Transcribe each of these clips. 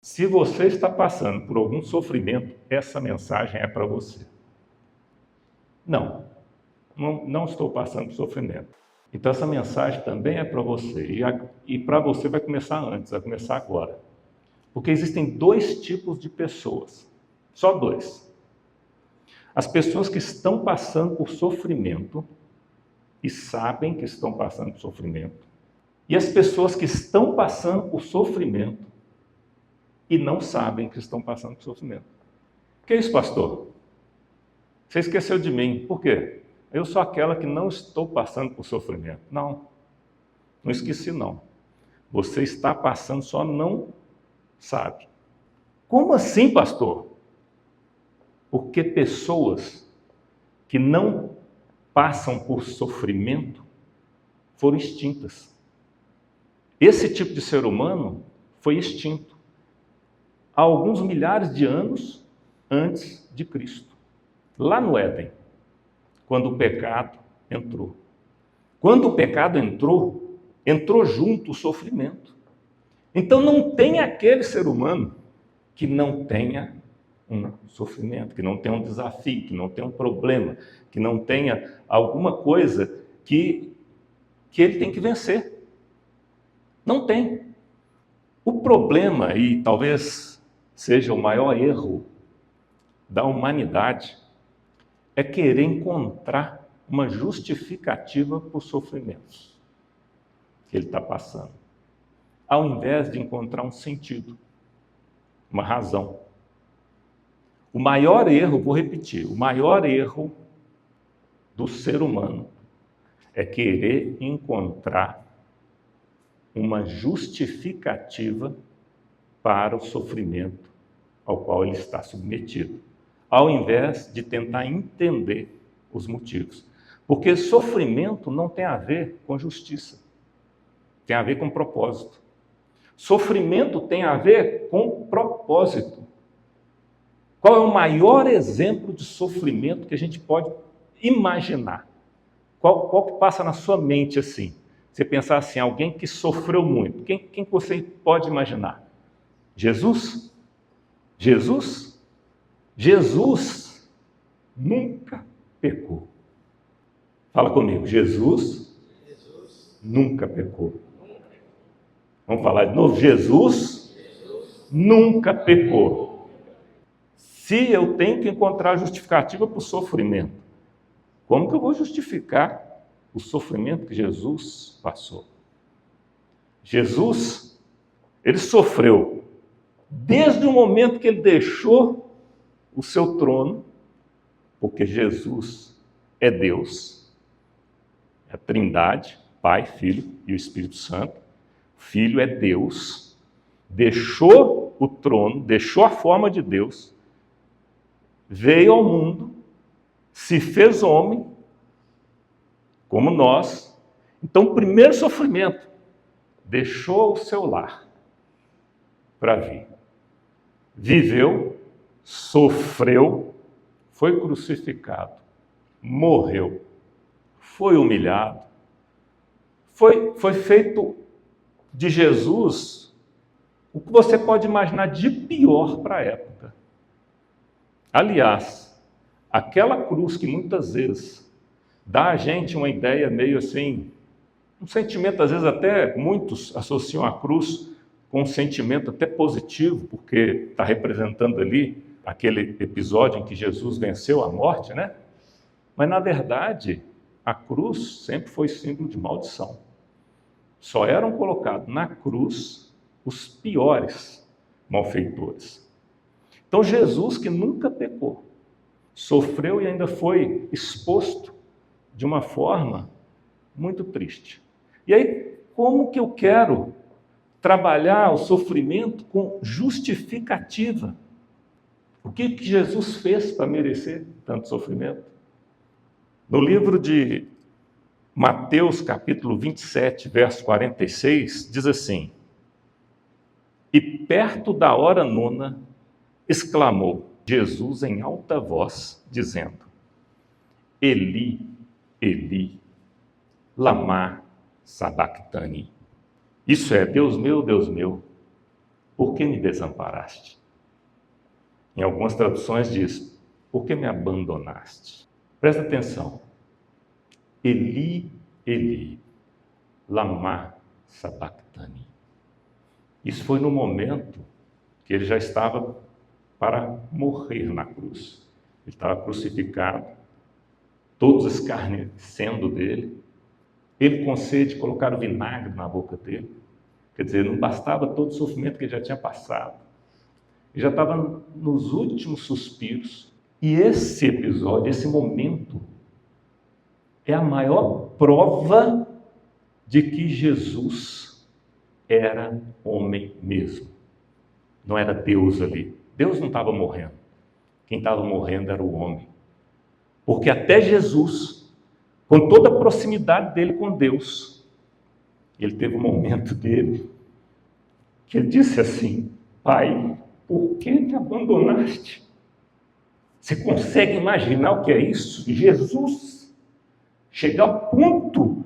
Se você está passando por algum sofrimento, essa mensagem é para você. Não estou passando por sofrimento. Então essa mensagem também é para você. E para você vai começar antes, vai começar agora. Porque existem dois tipos de pessoas. Só dois. As pessoas que estão passando por sofrimento e sabem que estão passando por sofrimento. E as pessoas que estão passando por sofrimento e não sabem que estão passando por sofrimento. O que é isso, pastor? Você esqueceu de mim. Por quê? Eu sou aquela que não estou passando por sofrimento. Não esqueci não. Você está passando, só não sabe. Como assim, pastor? Porque pessoas que não passam por sofrimento foram extintas. Esse tipo de ser humano foi extinto há alguns milhares de anos antes de Cristo. Lá no Éden, quando o pecado entrou. Quando o pecado entrou junto o sofrimento. Então não tem aquele ser humano que não tenha um sofrimento, que não tenha um desafio, que não tenha um problema, que não tenha alguma coisa que ele tem que vencer. Não tem. O problema, e talvez seja o maior erro da humanidade, é querer encontrar uma justificativa para os sofrimentos que ele está passando, ao invés de encontrar um sentido, uma razão. O maior erro, vou repetir, o maior erro do ser humano é querer encontrar uma justificativa para o sofrimento ao qual ele está submetido, ao invés de tentar entender os motivos. Porque sofrimento não tem a ver com justiça, tem a ver com propósito. Sofrimento tem a ver com propósito. Qual é o maior exemplo de sofrimento que a gente pode imaginar? Qual que passa na sua mente assim? Você pensar assim, alguém que sofreu muito, quem você pode imaginar? Jesus? Jesus nunca pecou. Fala comigo, Jesus nunca pecou. Vamos falar de novo? Jesus nunca pecou. Se eu tenho que encontrar justificativa para o sofrimento, como que eu vou justificar o sofrimento que Jesus passou? Jesus, ele sofreu desde o momento que ele deixou o seu trono, porque Jesus é Deus, é a Trindade, Pai, Filho e o Espírito Santo. O Filho é Deus, deixou o trono, deixou a forma de Deus, veio ao mundo, se fez homem, como nós. Então, o primeiro sofrimento, deixou o seu lar para vir. Viveu, sofreu, foi crucificado, morreu, foi humilhado, foi feito de Jesus o que você pode imaginar de pior para a época. Aliás, aquela cruz que muitas vezes dá a gente uma ideia meio assim, um sentimento, às vezes até muitos associam a cruz com um sentimento até positivo, porque está representando ali aquele episódio em que Jesus venceu a morte, né? Mas, na verdade, a cruz sempre foi símbolo de maldição. Só eram colocados na cruz os piores malfeitores. Então, Jesus, que nunca pecou, sofreu e ainda foi exposto de uma forma muito triste. E aí, como que eu quero trabalhar o sofrimento com justificativa? O que Jesus fez para merecer tanto sofrimento? No livro de Mateus, capítulo 27, verso 46, diz assim: E perto da hora nona, exclamou Jesus em alta voz, dizendo: Eli, Eli, lama sabactani. Isso é, Deus meu, por que me desamparaste? Em algumas traduções diz, por que me abandonaste? Presta atenção. Eli, Eli, lama sabachthani. Isso foi no momento que ele já estava para morrer na cruz. Ele estava crucificado, todos escarnecendo dele. Ele com sede colocaram vinagre na boca dele. Quer dizer, não bastava todo o sofrimento que ele já tinha passado. Ele já estava nos últimos suspiros. E esse episódio, esse momento, é a maior prova de que Jesus era homem mesmo. Não era Deus ali. Deus não estava morrendo. Quem estava morrendo era o homem. Porque até Jesus, com toda a proximidade dele com Deus, ele teve um momento dele que ele disse assim, Pai, por que me abandonaste? Você consegue imaginar o que é isso? Jesus chegar ao ponto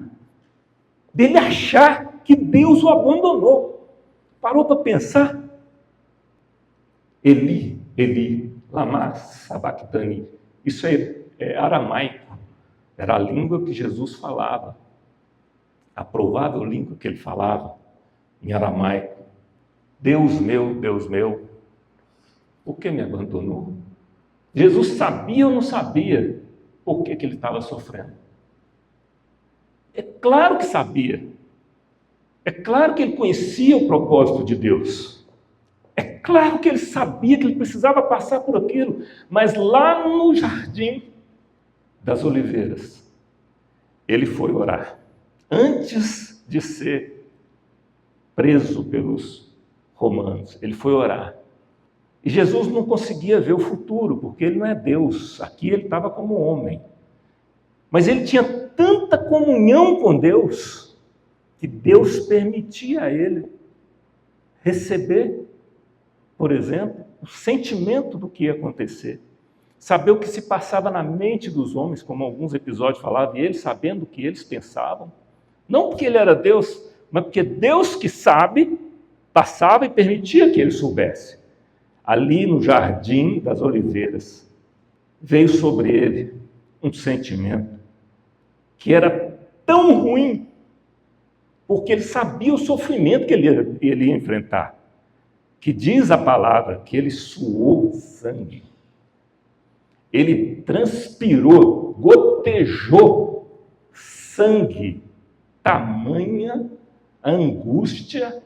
dele achar que Deus o abandonou. Parou para pensar? Eli, Eli, lama sabachthani. Isso é aramaico. Era a língua que Jesus falava. A provável língua que ele falava em aramaico. Deus meu, por que me abandonou? Jesus sabia ou não sabia por que ele estava sofrendo? É claro que sabia. É claro que ele conhecia o propósito de Deus. É claro que ele sabia que ele precisava passar por aquilo. Mas lá no Jardim das Oliveiras, ele foi orar. Antes de ser preso pelos romanos, ele foi orar. E Jesus não conseguia ver o futuro, porque ele não é Deus. Aqui ele estava como homem. Mas ele tinha tanta comunhão com Deus, que Deus permitia a ele receber, por exemplo, o sentimento do que ia acontecer. Saber o que se passava na mente dos homens, como alguns episódios falavam, e ele sabendo o que eles pensavam. Não porque ele era Deus, mas porque Deus que sabe, passava e permitia que ele soubesse. Ali no Jardim das Oliveiras, veio sobre ele um sentimento que era tão ruim, porque ele sabia o sofrimento que ele ia enfrentar, que diz a palavra que ele suou sangue, ele transpirou, gotejou sangue, tamanha a angústia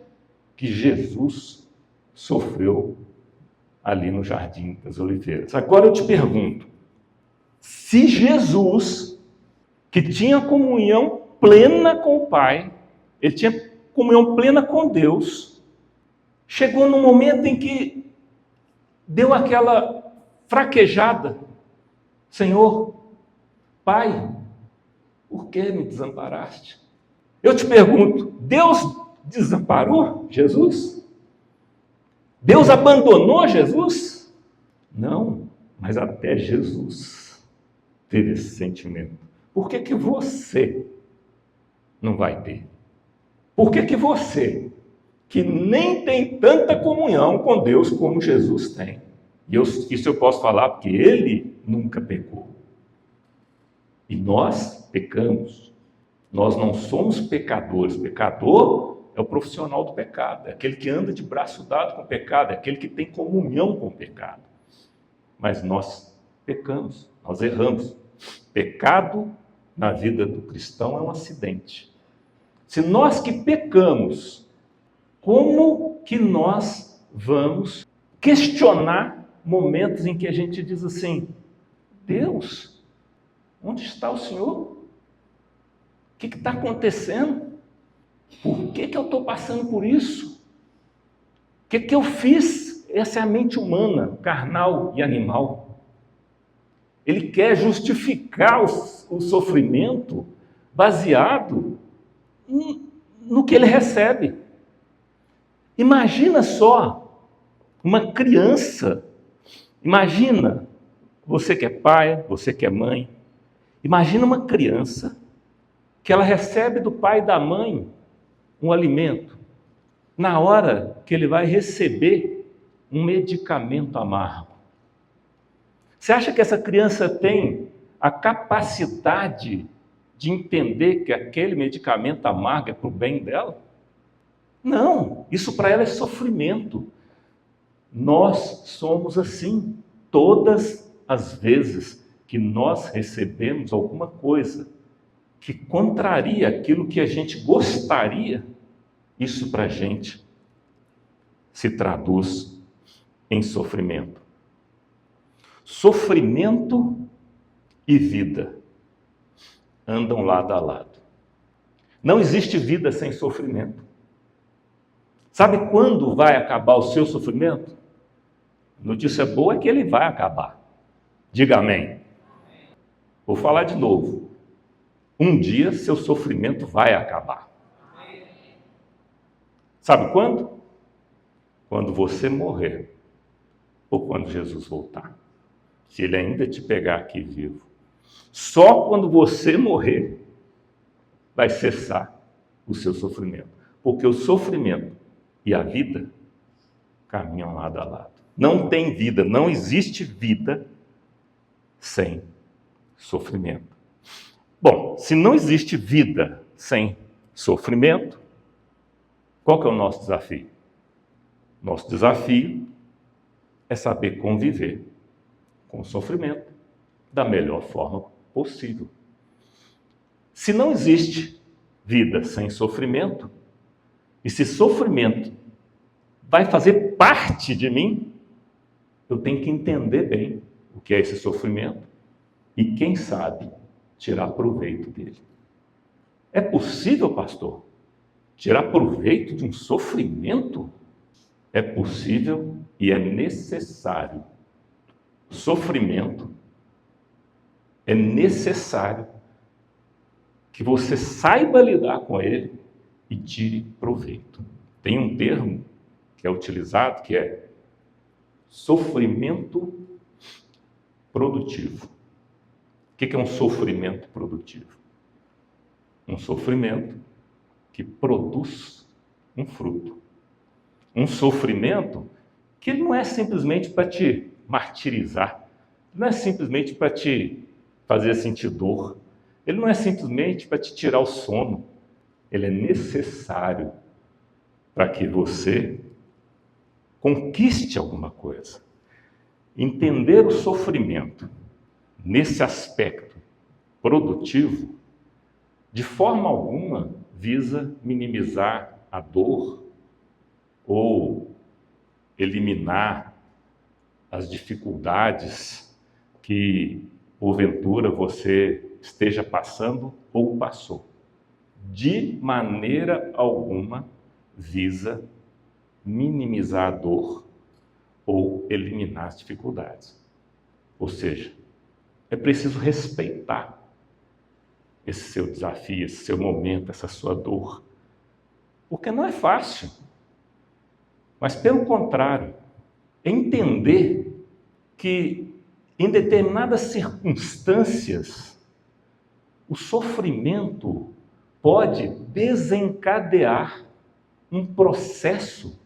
que Jesus sofreu ali no Jardim das Oliveiras. Agora eu te pergunto, se Jesus, que tinha comunhão plena com o Pai, ele tinha comunhão plena com Deus, chegou no momento em que deu aquela fraquejada, Senhor, Pai, por que me desamparaste? Eu te pergunto, Deus desamparou Jesus? Deus abandonou Jesus? Não, mas até Jesus teve esse sentimento. Por que você não vai ter? Por que você, que nem tem tanta comunhão com Deus como Jesus tem? E isso eu posso falar porque ele nunca pecou. E nós pecamos. Nós não somos pecadores. Pecador é o profissional do pecado, é aquele que anda de braço dado com o pecado, é aquele que tem comunhão com o pecado. Mas nós pecamos, nós erramos. Pecado na vida do cristão é um acidente. Se nós que pecamos, como que nós vamos questionar momentos em que a gente diz assim, Deus, onde está o Senhor? O que está acontecendo? Por que eu estou passando por isso? O que eu fiz? Essa é a mente humana, carnal e animal. Ele quer justificar o sofrimento baseado no que ele recebe. Imagina só uma criança, imagina, você que é pai, você que é mãe, imagina uma criança que ela recebe do pai e da mãe um alimento, na hora que ele vai receber um medicamento amargo. Você acha que essa criança tem a capacidade de entender que aquele medicamento amargo é para o bem dela? Não, isso para ela é sofrimento. Nós somos assim. Todas as vezes que nós recebemos alguma coisa que contraria aquilo que a gente gostaria, isso para a gente se traduz em sofrimento. Sofrimento e vida andam lado a lado. Não existe vida sem sofrimento. Sabe quando vai acabar o seu sofrimento? Notícia boa é que ele vai acabar. Diga amém. Vou falar de novo. Um dia seu sofrimento vai acabar. Sabe quando? Quando você morrer. Ou quando Jesus voltar. Se ele ainda te pegar aqui vivo. Só quando você morrer vai cessar o seu sofrimento. Porque o sofrimento e a vida caminham lado a lado. Não tem vida, não existe vida sem sofrimento. Bom, se não existe vida sem sofrimento, qual que é o nosso desafio? Nosso desafio é saber conviver com o sofrimento da melhor forma possível. Se não existe vida sem sofrimento, e se sofrimento vai fazer parte de mim, eu tenho que entender bem o que é esse sofrimento e, quem sabe, tirar proveito dele. É possível, pastor, tirar proveito de um sofrimento? É possível e é necessário. Sofrimento é necessário que você saiba lidar com ele e tire proveito. Tem um termo que é utilizado que é sofrimento produtivo. O que é um sofrimento produtivo? Um sofrimento que produz um fruto. Um sofrimento que não é simplesmente para te martirizar, não é simplesmente para te fazer sentir dor, ele não é simplesmente para te tirar o sono, ele é necessário para que você conquiste alguma coisa. Entender o sofrimento nesse aspecto produtivo, de forma alguma, visa minimizar a dor ou eliminar as dificuldades que, porventura, você esteja passando ou passou. De maneira alguma visa minimizar a dor ou eliminar as dificuldades. Ou seja, é preciso respeitar esse seu desafio, esse seu momento, essa sua dor. Porque não é fácil. Mas, pelo contrário, é entender que, em determinadas circunstâncias, o sofrimento pode desencadear um processo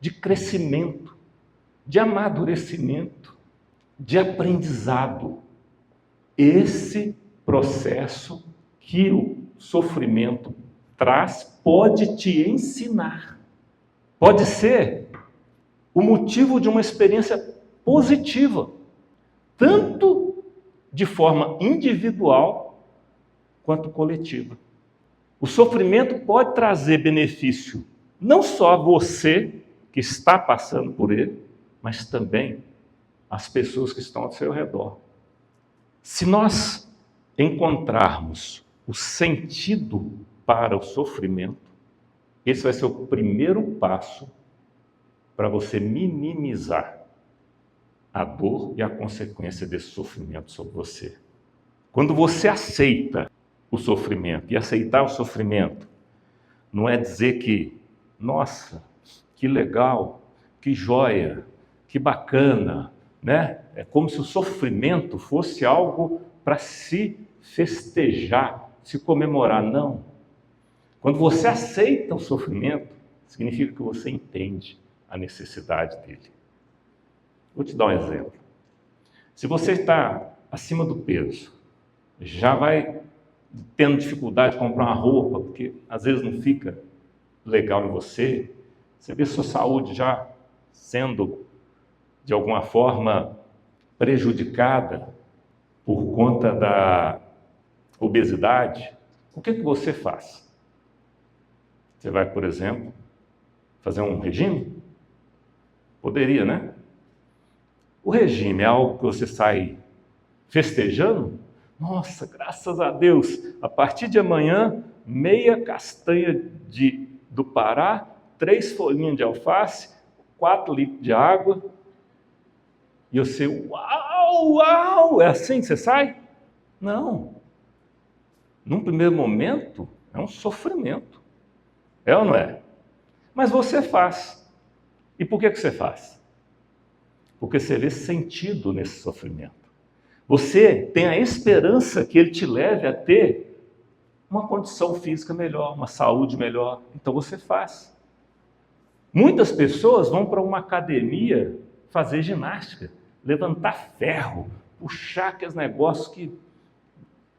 de crescimento, de amadurecimento, de aprendizado. Esse processo que o sofrimento traz pode te ensinar. Pode ser o motivo de uma experiência positiva, tanto de forma individual quanto coletiva. O sofrimento pode trazer benefício não só a você que está passando por ele, mas também às pessoas que estão ao seu redor. Se nós encontrarmos o sentido para o sofrimento, esse vai ser o primeiro passo para você minimizar a dor e a consequência desse sofrimento sobre você. Quando você aceita o sofrimento, e aceitar o sofrimento não é dizer que, nossa, que legal, que joia, que bacana, né? É como se o sofrimento fosse algo para se festejar, se comemorar. Não. Quando você aceita o sofrimento, significa que você entende a necessidade dele. Vou te dar um exemplo. Se você está acima do peso, já vai tendo dificuldade de comprar uma roupa, porque às vezes não fica legal em você, você vê sua saúde já sendo, de alguma forma, prejudicada por conta da obesidade, o que você faz? Você vai, por exemplo, fazer um regime? Poderia, né? O regime é algo que você sai festejando? Nossa, graças a Deus, a partir de amanhã, meia castanha do Pará, 3 folhinhas de alface, 4 litros de água, e você, uau, uau, é assim que você sai? Não. Num primeiro momento, é um sofrimento. É ou não é? Mas você faz. E por que você faz? Porque você vê sentido nesse sofrimento. Você tem a esperança que ele te leve a ter uma condição física melhor, uma saúde melhor. Então você faz. Muitas pessoas vão para uma academia fazer ginástica, levantar ferro, puxar aqueles negócios que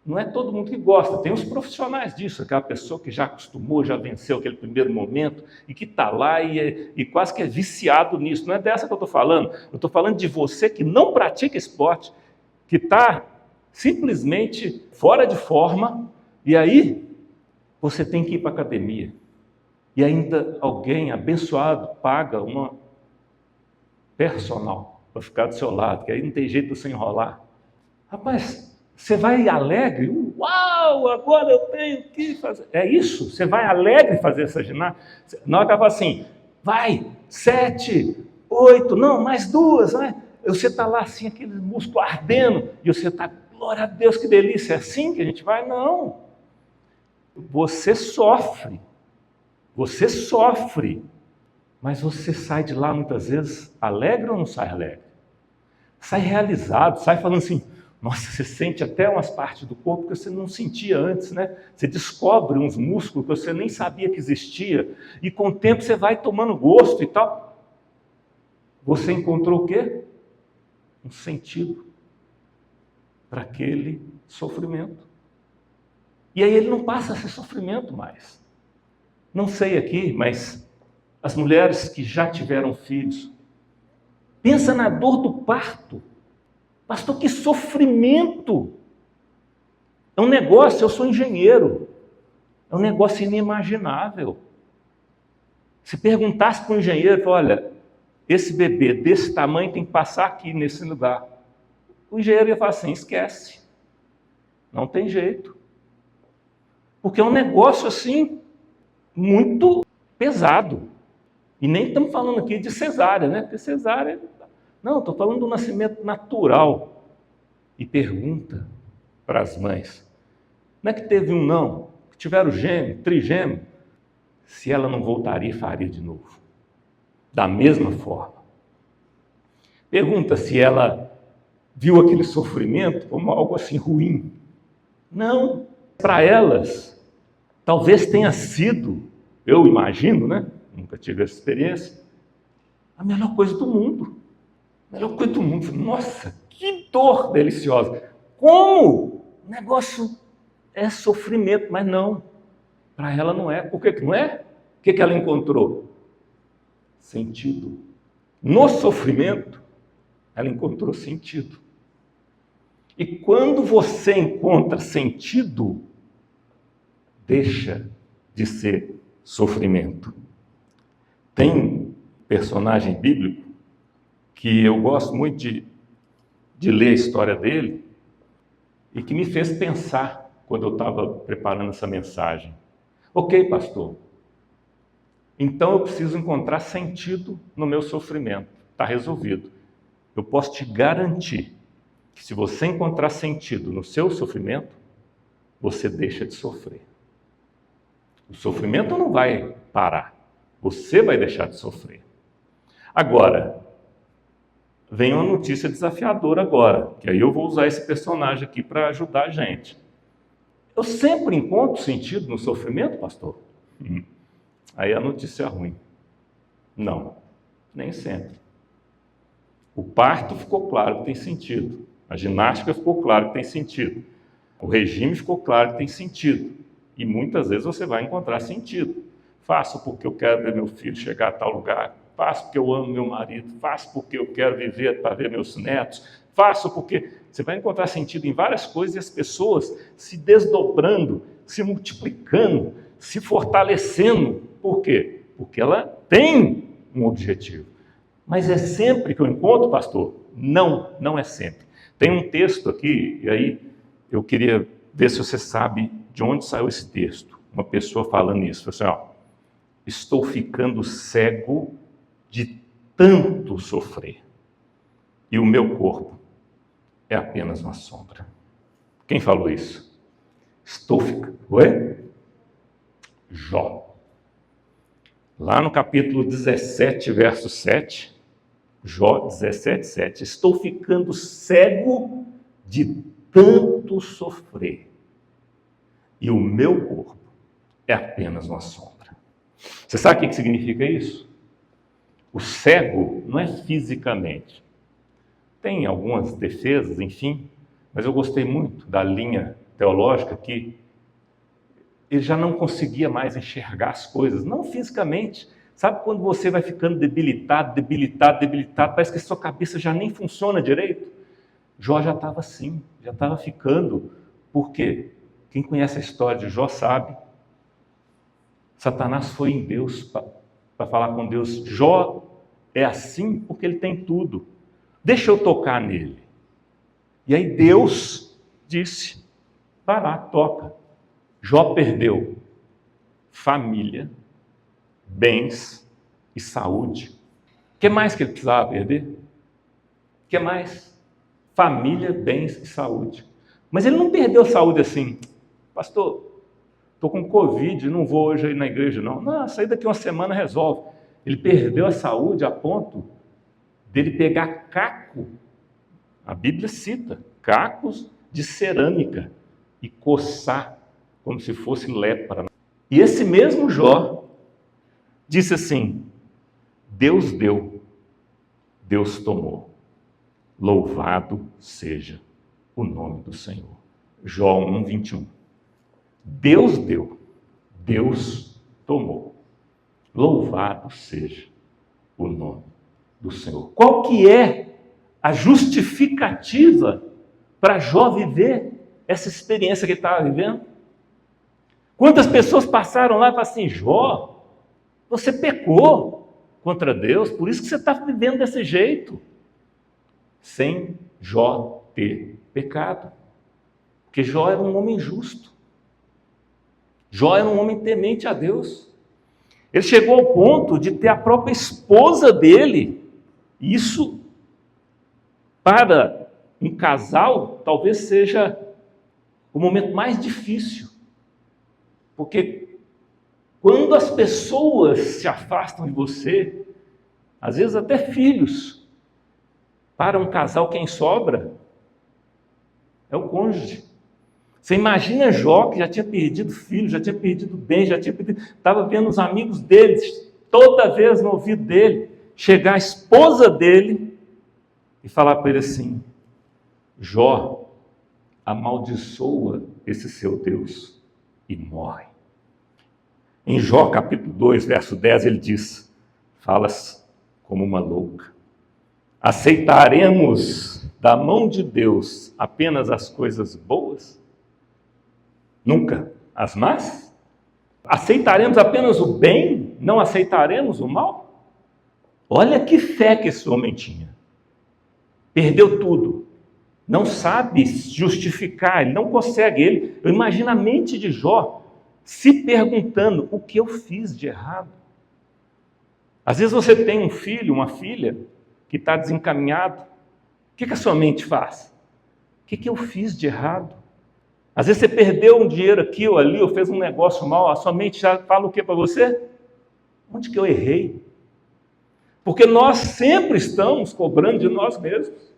não é todo mundo que gosta. Tem os profissionais disso, aquela pessoa que já acostumou, já venceu aquele primeiro momento e que está lá e quase que é viciado nisso. Não é dessa que eu estou falando. Eu estou falando de você que não pratica esporte, que está simplesmente fora de forma, e aí você tem que ir para a academia. E ainda alguém abençoado paga uma personal para ficar do seu lado, que aí não tem jeito de você enrolar. Rapaz, você vai alegre? Uau, agora eu tenho que fazer. É isso? Você vai alegre fazer essa ginástica? Na hora que ela fala assim, vai, 7, 8, não, mais 2, né? Você está lá assim, aquele músculo ardendo, e você está, glória a Deus, que delícia, é assim que a gente vai? Não. Você sofre, mas você sai de lá muitas vezes alegre ou não sai alegre? Sai realizado, sai falando assim, nossa, você sente até umas partes do corpo que você não sentia antes, né? Você descobre uns músculos que você nem sabia que existia, e com o tempo você vai tomando gosto e tal. Você encontrou o quê? Um sentido para aquele sofrimento. E aí ele não passa a ser sofrimento mais. Não sei aqui, mas as mulheres que já tiveram filhos, pensa na dor do parto. Pastor, que sofrimento! É um negócio, eu sou engenheiro, é um negócio inimaginável. Se perguntasse para o engenheiro, olha, esse bebê desse tamanho tem que passar aqui nesse lugar. O engenheiro ia falar assim, esquece, não tem jeito. Porque é um negócio assim, muito pesado. E nem estamos falando aqui de cesárea, né? Porque cesárea... Não, estou falando do nascimento natural. E pergunta para as mães, não é que teve um não, que tiveram gêmeo, trigêmeo, se ela não voltaria e faria de novo. Da mesma forma. Pergunta se ela viu aquele sofrimento como algo assim ruim. Não, para elas, talvez tenha sido, eu imagino, né? Nunca tive essa experiência, a melhor coisa do mundo. A melhor coisa do mundo. Nossa, que dor deliciosa. Como? O negócio é sofrimento, mas não. Para ela não é. Por que não é? O que ela encontrou? Sentido. No sofrimento, ela encontrou sentido. E quando você encontra sentido, deixa de ser sofrimento. Tem personagem bíblico que eu gosto muito de ler a história dele e que me fez pensar quando eu estava preparando essa mensagem. Ok, pastor, então eu preciso encontrar sentido no meu sofrimento. Está resolvido. Eu posso te garantir que se você encontrar sentido no seu sofrimento, você deixa de sofrer. O sofrimento não vai parar. Você vai deixar de sofrer. Agora, vem uma notícia desafiadora agora, que aí eu vou usar esse personagem aqui para ajudar a gente. Eu sempre encontro sentido no sofrimento, pastor? Aí a notícia é ruim. Não, nem sempre. O parto ficou claro que tem sentido. A ginástica ficou claro que tem sentido. O regime ficou claro que tem sentido. E muitas vezes você vai encontrar sentido. Faço porque eu quero ver meu filho chegar a tal lugar. Faço porque eu amo meu marido. Faço porque eu quero viver para ver meus netos. Faço porque... Você vai encontrar sentido em várias coisas e as pessoas se desdobrando, se multiplicando, se fortalecendo. Por quê? Porque ela tem um objetivo. Mas é sempre que eu encontro, pastor? Não, não é sempre. Tem um texto aqui, e aí eu queria ver se você sabe de onde saiu esse texto. Uma pessoa falando isso, assim, ó, estou ficando cego de tanto sofrer, e o meu corpo é apenas uma sombra. Quem falou isso? Estou ficando... Oi? Jó. Lá no capítulo 17, verso 7, Jó 17, 7. Estou ficando cego de tanto sofrer, e o meu corpo é apenas uma sombra. Você sabe o que significa isso? O cego não é fisicamente. Tem algumas defesas, enfim, mas eu gostei muito da linha teológica que ele já não conseguia mais enxergar as coisas, não fisicamente. Sabe quando você vai ficando debilitado, parece que a sua cabeça já nem funciona direito? Jó já estava assim, já estava ficando. Por quê? Quem conhece a história de Jó sabe. Satanás foi em Deus para falar com Deus. Jó é assim porque ele tem tudo. Deixa eu tocar nele. E aí Deus disse, vai lá, toca. Jó perdeu família, bens e saúde. O que mais que ele precisava perder? O que mais? Família, bens e saúde. Mas ele não perdeu saúde assim, pastor, estou com Covid, não vou hoje ir na igreja não. Não, isso aí daqui uma semana resolve. Ele perdeu a saúde a ponto dele pegar caco, a Bíblia cita, cacos de cerâmica e coçar como se fosse lepra. E esse mesmo Jó disse assim, Deus deu, Deus tomou, louvado seja o nome do Senhor. Jó 1, 21. Deus deu, Deus tomou, louvado seja o nome do Senhor. Qual que é a justificativa para Jó viver essa experiência que ele estava vivendo? Quantas pessoas passaram lá e falaram assim, Jó, você pecou contra Deus, por isso que você está vivendo desse jeito. Sem Jó ter pecado. Porque Jó era um homem justo. Jó era um homem temente a Deus. Ele chegou ao ponto de ter a própria esposa dele. Isso, para um casal, talvez seja o momento mais difícil. Porque quando as pessoas se afastam de você, às vezes até filhos, para um casal quem sobra é o cônjuge. Você imagina Jó, que já tinha perdido filho, já tinha perdido bem, estava vendo os amigos deles, toda vez no ouvido dele, chegar a esposa dele e falar para ele assim, Jó, amaldiçoa esse seu Deus e morre. Em Jó capítulo 2, verso 10, ele diz, falas como uma louca. Aceitaremos da mão de Deus apenas as coisas boas? Nunca as más? Aceitaremos apenas o bem? Não aceitaremos o mal? Olha que fé que esse homem tinha. Perdeu tudo. Não sabe justificar, ele não consegue. Eu imagino a mente de Jó se perguntando, o que eu fiz de errado? Às vezes você tem um filho, uma filha, que está desencaminhado. O que a sua mente faz? O que eu fiz de errado? Às vezes você perdeu um dinheiro aqui ou ali, ou fez um negócio mal, a sua mente já fala o que para você? Onde que eu errei? Porque nós sempre estamos cobrando de nós mesmos.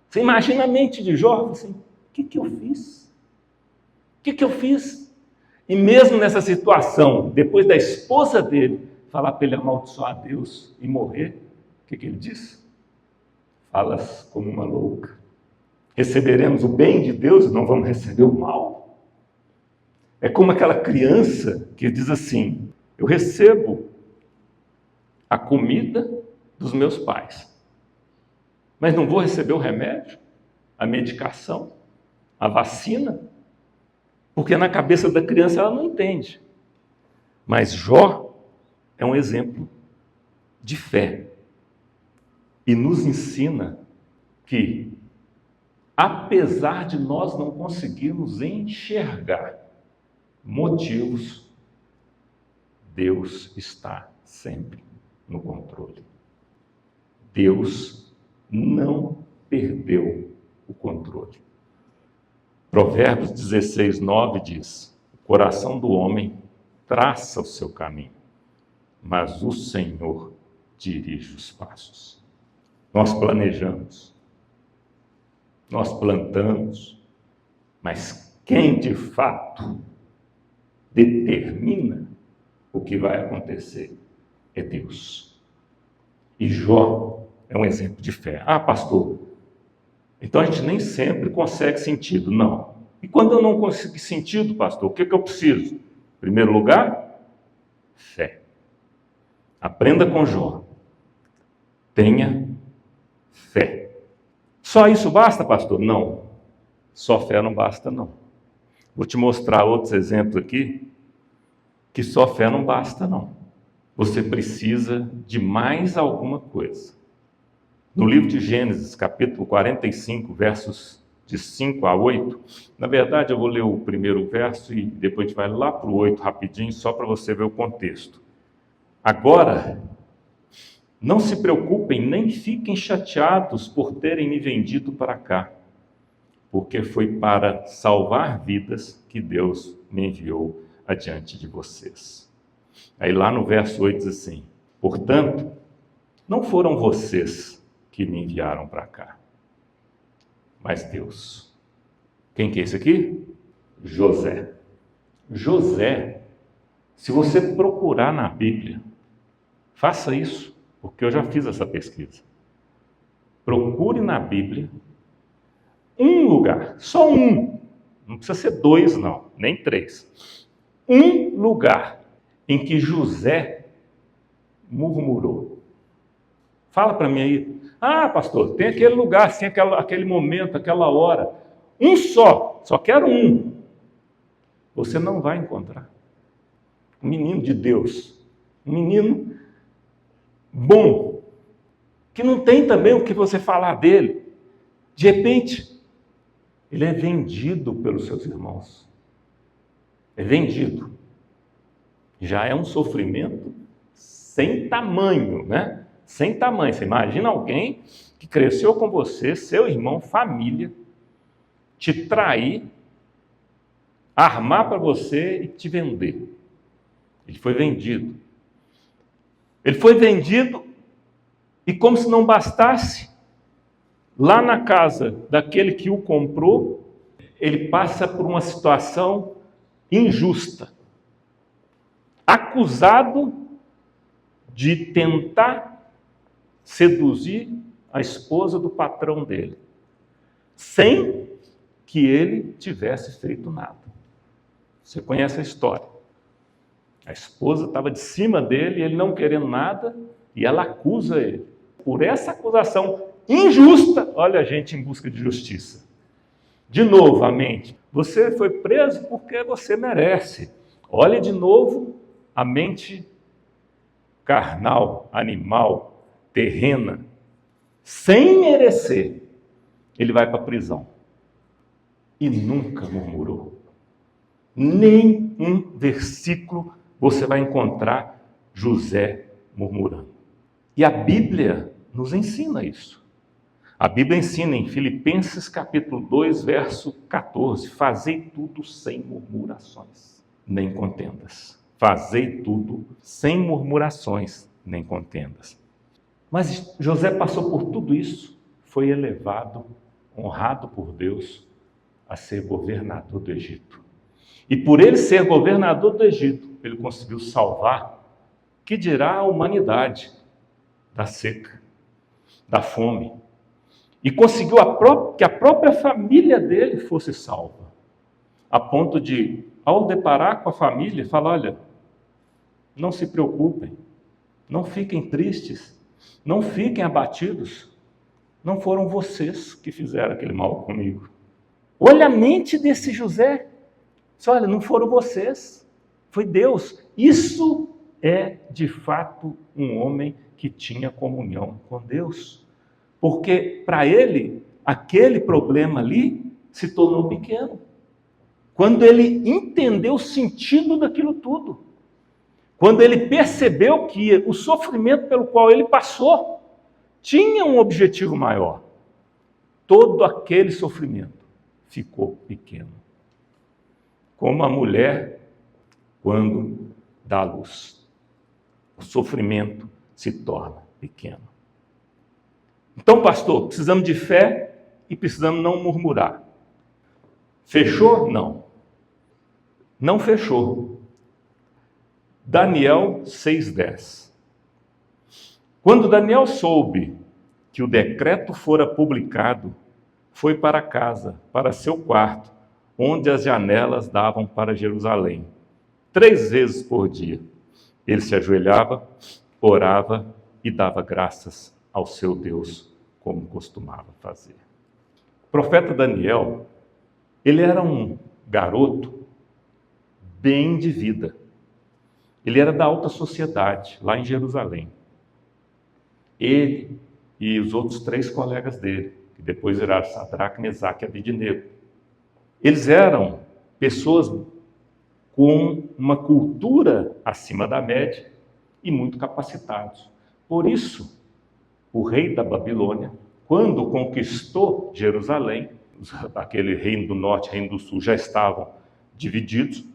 Você imagina a mente de Jó, assim, o que eu fiz? O que eu fiz? E mesmo nessa situação, depois da esposa dele falar para ele amaldiçoar a Deus e morrer, o que ele disse? Falas como uma louca. Receberemos o bem de Deus e não vamos receber o mal. É como aquela criança que diz assim: eu recebo a comida dos meus pais, mas não vou receber o remédio, a medicação, a vacina, porque na cabeça da criança ela não entende. Mas Jó é um exemplo de fé e nos ensina que, apesar de nós não conseguirmos enxergar motivos, Deus está sempre no controle. Deus não perdeu o controle. Provérbios 16, 9 diz: o coração do homem traça o seu caminho, mas o Senhor dirige os passos. Nós planejamos, nós plantamos, mas quem de fato determina o que vai acontecer é Deus. E Jó é um exemplo de fé. Ah, pastor, então a gente nem sempre consegue sentido. Não. E quando eu não consigo sentido, pastor, o que eu preciso? Em primeiro lugar, fé. Aprenda com Jó. Tenha fé. Só isso basta, pastor? Não. Só fé não basta, não. Vou te mostrar outros exemplos aqui, que só fé não basta, não. Você precisa de mais alguma coisa. No livro de Gênesis, capítulo 45, versos de 5 a 8, na verdade eu vou ler o primeiro verso e depois a gente vai lá para o 8 rapidinho, só para você ver o contexto. Agora, não se preocupem, nem fiquem chateados por terem me vendido para cá, porque foi para salvar vidas que Deus me enviou adiante de vocês. Aí lá no verso 8 diz assim: portanto, não foram vocês que me enviaram para cá, mas Deus. Quem que é esse aqui? José. José, se você procurar na Bíblia, faça isso, porque eu já fiz essa pesquisa. Procure na Bíblia um lugar, só um, não precisa ser 2 não, nem 3. Um lugar em que José murmurou. Fala para mim aí. Ah, pastor, tem aquele lugar, tem aquele momento, aquela hora. Um só quero um. Você não vai encontrar. Um menino de Deus, um menino bom, que não tem também o que você falar dele. De repente, ele é vendido pelos seus irmãos. É vendido. Já é um sofrimento sem tamanho, né? Sem tamanho. Você imagina alguém que cresceu com você, seu irmão, família, te trair, armar para você e te vender. Ele foi vendido. Ele foi vendido e, como se não bastasse, lá na casa daquele que o comprou, ele passa por uma situação injusta. Acusado de tentar seduzir a esposa do patrão dele, sem que ele tivesse feito nada. Você conhece a história. A esposa estava de cima dele, ele não querendo nada, e ela acusa ele. Por essa acusação injusta, olha a gente em busca de justiça. De novo, a mente. Você foi preso porque você merece. Olha de novo a mente carnal, animal, terrena. Sem merecer, ele vai para a prisão. E nunca murmurou. Nem um versículo você vai encontrar José murmurando. E a Bíblia nos ensina isso. A Bíblia ensina em Filipenses capítulo 2, verso 14: fazei tudo sem murmurações, nem contendas. Fazei tudo sem murmurações, nem contendas. Mas José passou por tudo isso, foi elevado, honrado por Deus, a ser governador do Egito. E por ele ser governador do Egito, ele conseguiu salvar, que dirá a humanidade, da seca, da fome. E conseguiu que a própria família dele fosse salva. A ponto de, ao deparar com a família, falar: olha, não se preocupem, não fiquem tristes, não fiquem abatidos. Não foram vocês que fizeram aquele mal comigo. Olha a mente desse José. Olha, não foram vocês, foi Deus. Isso é, de fato, um homem que tinha comunhão com Deus. Porque, para ele, aquele problema ali se tornou pequeno. Quando ele entendeu o sentido daquilo tudo. Quando ele percebeu que o sofrimento pelo qual ele passou tinha um objetivo maior. Todo aquele sofrimento ficou pequeno. Como a mulher quando dá à luz. O sofrimento se torna pequeno. Então, pastor, precisamos de fé e precisamos não murmurar. Fechou? Não. Não fechou. Daniel 6,10. Quando Daniel soube que o decreto fora publicado, foi para casa, para seu quarto, onde as janelas davam para Jerusalém. 3 vezes por dia. Ele se ajoelhava, orava e dava graças ao seu Deus, como costumava fazer. O profeta Daniel, ele era um garoto bem de vida. Ele era da alta sociedade, lá em Jerusalém. Ele e os outros 3 colegas dele, que depois viraram Sadraque, Mesaque e Abednego. Eles eram pessoas com uma cultura acima da média e muito capacitados. Por isso, o rei da Babilônia, quando conquistou Jerusalém, aquele reino do norte e reino do sul já estavam divididos.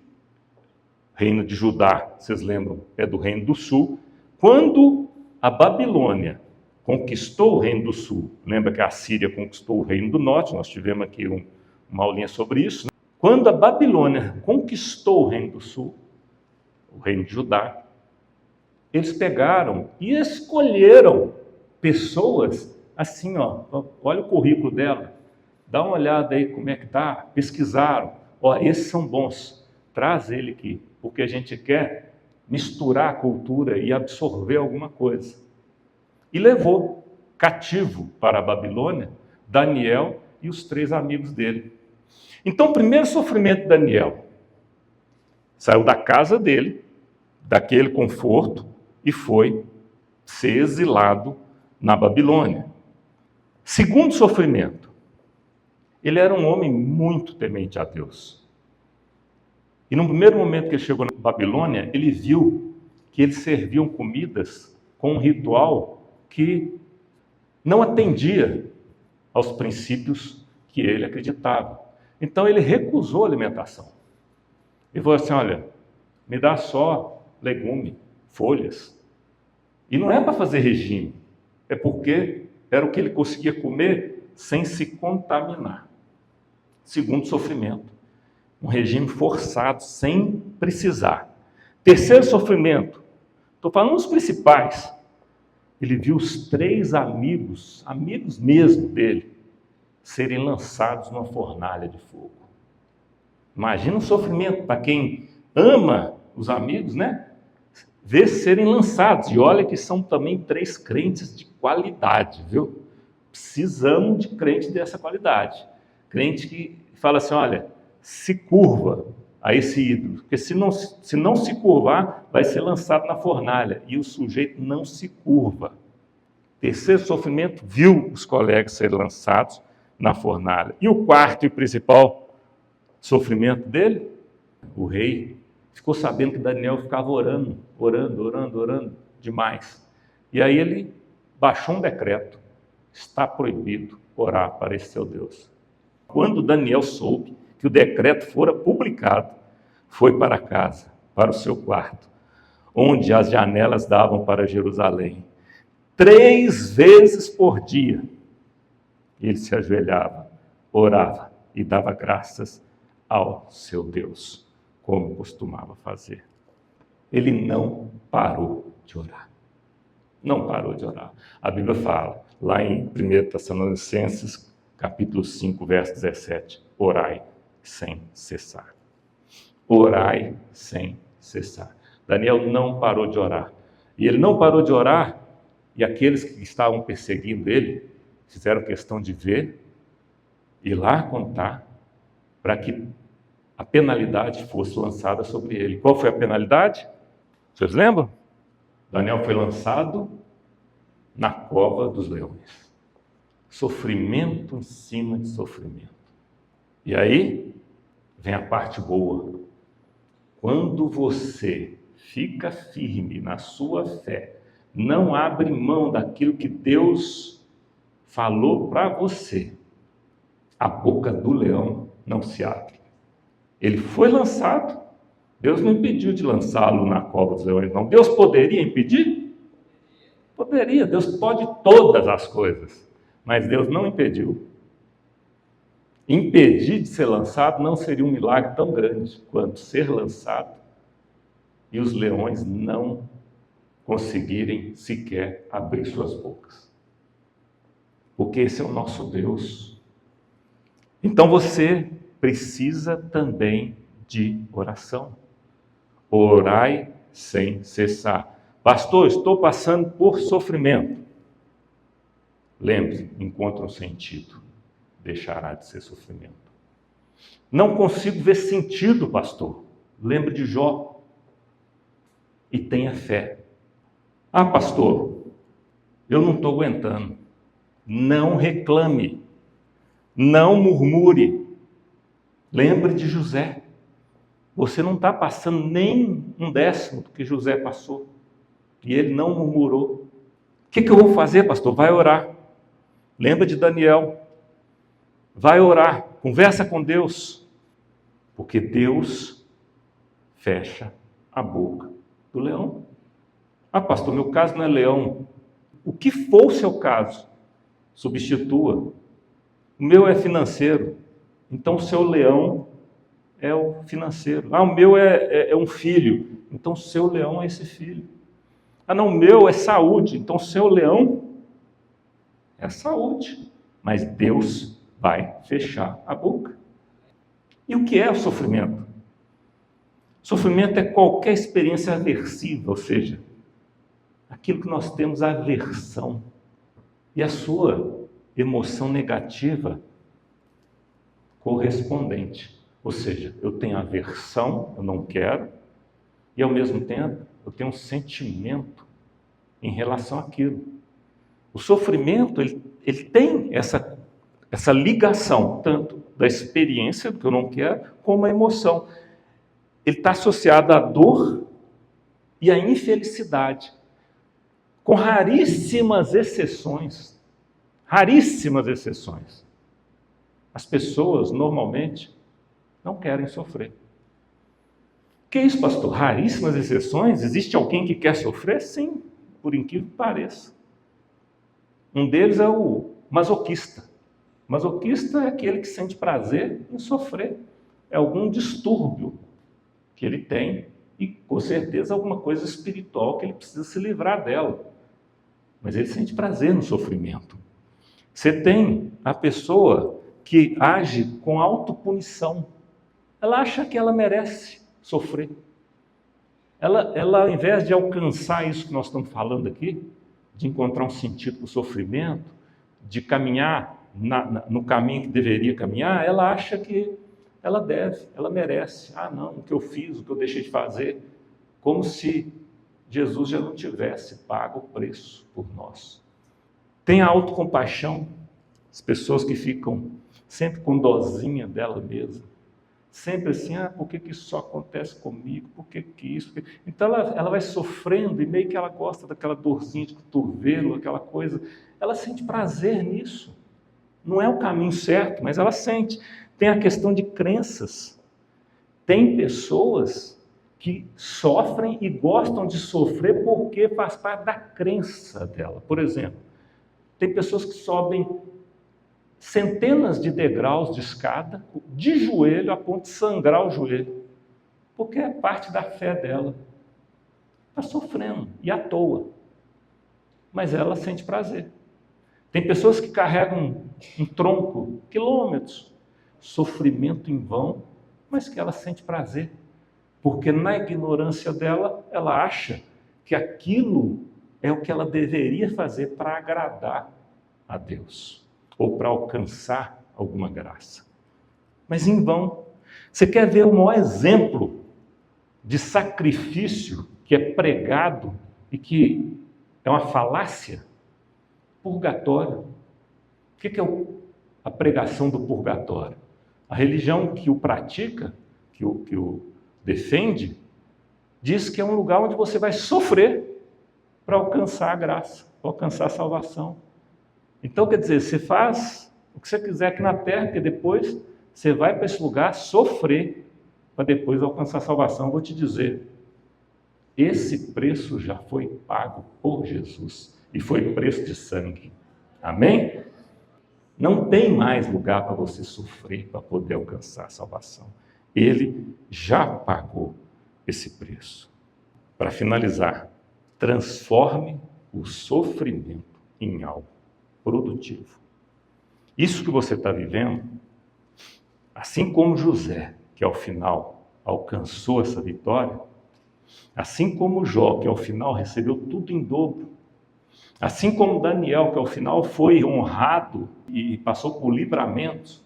Reino de Judá, vocês lembram, é do reino do sul. Quando a Babilônia conquistou o reino do sul, lembra que a Síria conquistou o reino do norte, nós tivemos aqui uma aulinha sobre isso. Quando a Babilônia conquistou o reino do sul, o reino de Judá, eles pegaram e escolheram pessoas assim, olha o currículo dela, dá uma olhada aí como é que está, pesquisaram, esses são bons, traz ele aqui, porque a gente quer misturar a cultura e absorver alguma coisa. E levou cativo para a Babilônia Daniel e os 3 amigos dele. Então, o primeiro sofrimento de Daniel, saiu da casa dele, daquele conforto, e foi ser exilado na Babilônia. Segundo sofrimento, ele era um homem muito temente a Deus. E no primeiro momento que ele chegou na Babilônia, ele viu que eles serviam comidas com um ritual que não atendia aos princípios que ele acreditava. Então ele recusou a alimentação. Ele falou assim: olha, me dá só legume, folhas. E não é para fazer regime, é porque era o que ele conseguia comer sem se contaminar. Segundo sofrimento, um regime forçado, sem precisar. Terceiro sofrimento, estou falando dos principais. Ele viu os 3 amigos mesmo dele, serem lançados numa fornalha de fogo. Imagina um sofrimento para quem ama os amigos, né? Ver serem lançados. E olha que são também 3 crentes de qualidade, viu? Precisamos de crente dessa qualidade. Crente que fala assim: olha, se curva a esse ídolo, porque se não se curvar, vai ser lançado na fornalha, e o sujeito não se curva. Terceiro sofrimento, viu os colegas serem lançados na fornalha. E o quarto e principal sofrimento dele, o rei ficou sabendo que Daniel ficava orando demais. E aí ele baixou um decreto: está proibido orar para esse seu Deus. Quando Daniel soube que o decreto fora publicado, foi para casa, para o seu quarto, onde as janelas davam para Jerusalém. 3 vezes por dia, ele se ajoelhava, orava e dava graças ao seu Deus. como costumava fazer. Ele não parou de orar. Não parou de orar. A Bíblia fala, lá em 1 Tessalonicenses, capítulo 5, verso 17, orai sem cessar. Orai sem cessar. Daniel não parou de orar. E ele não parou de orar, e aqueles que estavam perseguindo ele, fizeram questão de ver, ir lá contar, para que a penalidade fosse lançada sobre ele. Qual foi a penalidade? Vocês lembram? Daniel foi lançado na cova dos leões. Sofrimento em cima de sofrimento. E aí vem a parte boa. Quando você fica firme na sua fé, não abre mão daquilo que Deus falou para você, a boca do leão não se abre. Ele foi lançado, Deus não impediu de lançá-lo na cova dos leões, não. Deus poderia impedir? Poderia, Deus pode todas as coisas, mas Deus não impediu. Impedir de ser lançado não seria um milagre tão grande quanto ser lançado e os leões não conseguirem sequer abrir suas bocas. Porque esse é o nosso Deus. Então você precisa também de oração. Orai sem cessar. Pastor, estou passando por sofrimento. Lembre, encontra um sentido. Deixará de ser sofrimento. Não consigo ver sentido, pastor. Lembre de Jó. E tenha fé. Ah, pastor, eu não estou aguentando. Não reclame. Não murmure. Lembre de José. Você não está passando nem 1/10 do que José passou. E ele não murmurou. O que eu vou fazer, pastor? Vai orar. Lembra de Daniel. Vai orar. Conversa com Deus. Porque Deus fecha a boca do leão. Ah, pastor, meu caso não é leão. O que for o seu caso, substitua. O meu é financeiro. Então o seu leão é o financeiro. Ah, o meu é um filho. Então o seu leão é esse filho. Ah, não, o meu é saúde. Então o seu leão é a saúde. Mas Deus vai fechar a boca. E o que é o sofrimento? Sofrimento é qualquer experiência aversiva, ou seja, aquilo que nós temos aversão. E a sua emoção negativa correspondente. Ou seja, eu tenho aversão, eu não quero, e ao mesmo tempo eu tenho um sentimento em relação àquilo. O sofrimento, ele tem essa ligação, tanto da experiência, do que eu não quero, como a emoção. Ele está associado à dor e à infelicidade. Com raríssimas exceções, as pessoas normalmente não querem sofrer. Que é isso, pastor? Raríssimas exceções? Existe alguém que quer sofrer? Sim, por incrível que pareça. Um deles é o masoquista. Masoquista é aquele que sente prazer em sofrer. É algum distúrbio que ele tem e, com certeza, alguma coisa espiritual que ele precisa se livrar dela. Mas ele sente prazer no sofrimento. Você tem a pessoa que age com autopunição. Ela acha que ela merece sofrer. Ela, ao invés de alcançar isso que nós estamos falando aqui, de encontrar um sentido para o sofrimento, de caminhar no caminho que deveria caminhar, ela acha que ela deve, ela merece. Ah, não, o que eu fiz, o que eu deixei de fazer, como se Jesus já não tivesse pago o preço por nós. Tem a autocompaixão, as pessoas que ficam sempre com dozinha dela mesma, sempre assim, por que isso só acontece comigo, por que isso? Então ela vai sofrendo e meio que ela gosta daquela dorzinha de cotovelo, aquela coisa, ela sente prazer nisso. Não é o caminho certo, mas ela sente. Tem a questão de crenças. Tem pessoas que sofrem e gostam de sofrer porque faz parte da crença dela. Por exemplo, tem pessoas que sobem centenas de degraus de escada, de joelho, a ponto de sangrar o joelho, porque é parte da fé dela. Está sofrendo, e à toa. Mas ela sente prazer. Tem pessoas que carregam um tronco, quilômetros, sofrimento em vão, mas que ela sente prazer. Porque na ignorância dela, ela acha que aquilo é o que ela deveria fazer para agradar a Deus, ou para alcançar alguma graça. Mas em vão. Você quer ver o maior exemplo de sacrifício que é pregado e que é uma falácia? Purgatório. O que é a pregação do purgatório? A religião que o pratica, que o defende, diz que é um lugar onde você vai sofrer para alcançar a graça, para alcançar a salvação. Então, quer dizer, você faz o que você quiser aqui na terra, porque depois você vai para esse lugar sofrer para depois alcançar a salvação. Vou te dizer, esse preço já foi pago por Jesus e foi preço de sangue. Amém? Não tem mais lugar para você sofrer para poder alcançar a salvação. Ele já pagou esse preço. Para finalizar, transforme o sofrimento em algo produtivo. Isso que você está vivendo, assim como José, que ao final alcançou essa vitória, assim como Jó, que ao final recebeu tudo em dobro, assim como Daniel, que ao final foi honrado e passou por livramentos,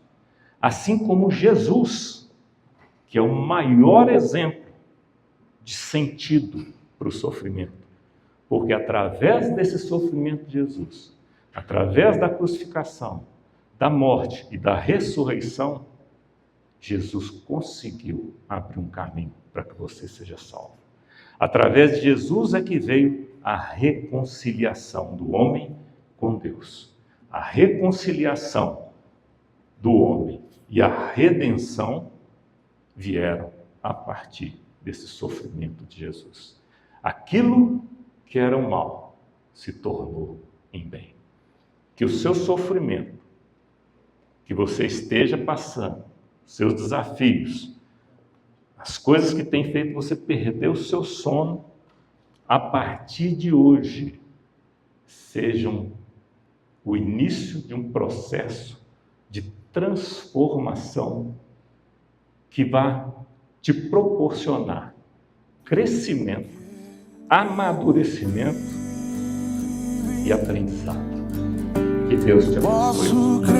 assim como Jesus, que é o maior exemplo de sentido para o sofrimento. Porque através desse sofrimento de Jesus, através da crucificação, da morte e da ressurreição, Jesus conseguiu abrir um caminho para que você seja salvo. Através de Jesus é que veio a reconciliação do homem com Deus. A reconciliação do homem e a redenção vieram a partir desse sofrimento de Jesus. Aquilo que era o mal se tornou em bem. Que o seu sofrimento, que você esteja passando, seus desafios, as coisas que têm feito você perder o seu sono, a partir de hoje, sejam o início de um processo de transformação que vai te proporcionar crescimento, amadurecimento e aprendizado. Que Deus te abençoe.